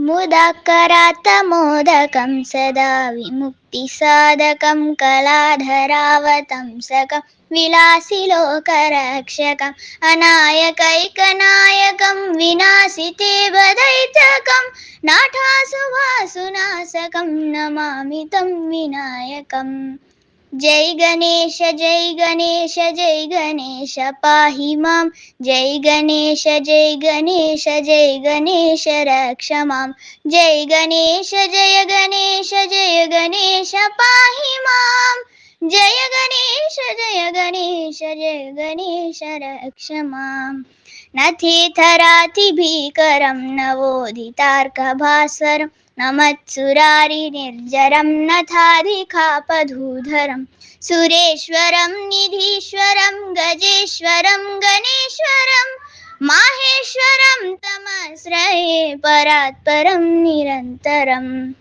मुदाकरात्तमोदकं सदा विमुक्तिसाधकं कलाधरावतंसकं विलासिलोकरक्षकम् अनायकैकनायकं विनाशिते वदैतकं नाठासुभासुनाशकं नमामि तं विनायकम्। जय गणेश जय गणेश जय गणेश पाहि मां। जय गणेश जय गणेश जय गणेश रक्ष मां। जय गणेश जय गणेश जय गणेश पाहि मां। जय गणेश जय गणेश जय गणेश रक्ष मां। नथेथरातिभीकरं नवोदितार्कभास्वरं नमत्सुरारिनिर्जरं नथाधिकापधूधरं सुरेश्वरं निधीश्वरं गजेश्वरं गणेश्वरं माहेश्वरं तमाश्रये परात्परं निरन्तरम्।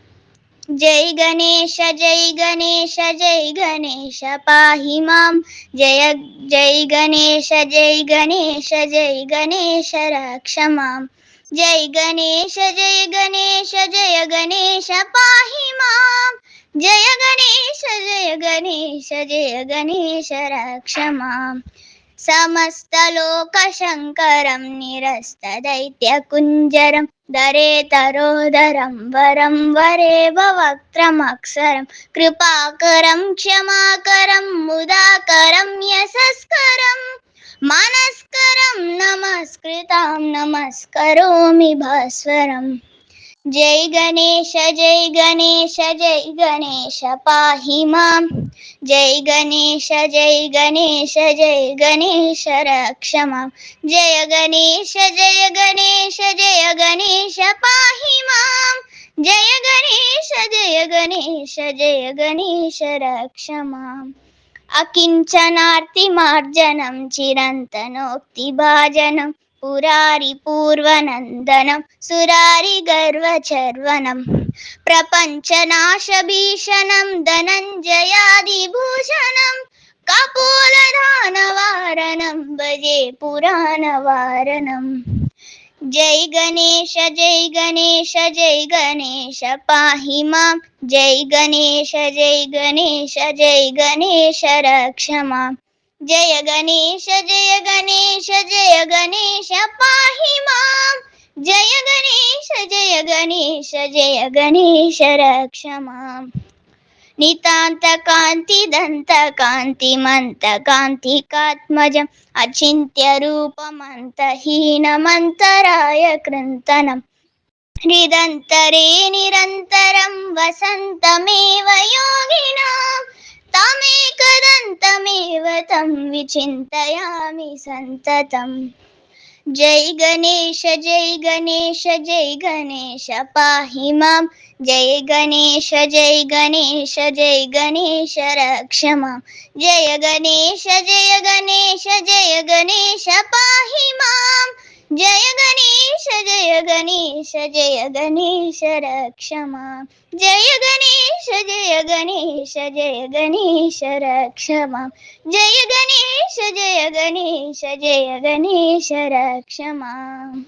जय गणेश जय गणेश जय गणेश पाहि मां। जय जय गणेश जय गणेश जय गणेश रक्ष मां। जय गणेश जय गणेश जय गणेश पाहि मां। जय गणेश जय गणेश जय गणेश रक्ष मां। समस्तलोकशङ्करं निरस्तदैत्यकुञ्जरं दरेतरोदरं वरं वरेव वक्त्रमक्षरं कृपाकरं क्षमाकरं मुदाकरं यशस्करं मानस्करं नमस्कृतां नमस्करोमि भास्वरम्। जय गणेश जय गणेश जय गणेश पाहि मां। जय गणेश जय गणेश जय गणेश रक्ष मां। जय गणेश जय गणेश जय गणेश पाहि मां। जय गणेश जय गणेश जय गणेश रक्ष मां। अकिञ्चनार्तिमार्जनं चिरन्तनोक्तिभाजनं पुरारिपूर्वनन्दनं सुरारिगर्वचर्वनं प्रपञ्चनाशभीषणं धनञ्जयादिभूषणं कपोलधानवारणं भजे पुराणवारणम्। जय गणेश जय गणेश जय गणेश पाहि मां। जय गणेश जय गणेश जय गणेश रक्ष मां। जय गणेश जय गणेश जय गणेश पाहि मां। जय गणेश जय गणेश जय गणेश रक्ष मां। नितान्तकान्तिदन्तकान्तिमन्तकान्तिकात्मजम् अचिन्त्यरूपमन्तहीनमन्तराय कृन्तनं हृदन्तरे निरन्तरं वसन्तमेव योगिनां तमेकदन्तमेव तं विचिन्तयामि सन्ततम्। जय गणेश जय गणेश जय गणेश पाहि मां। जय गणेश जय गणेश जय गणेश रक्ष मां। जय गणेश जय गणेश जय गणेश पाहि मां। जय गणेश जय गणेश जय गणेश रक्ष मां। जय गणेश जय गणेश जय गणेश रक्ष मां। जय गणेश जय गणेश जय गणेश रक्ष मां।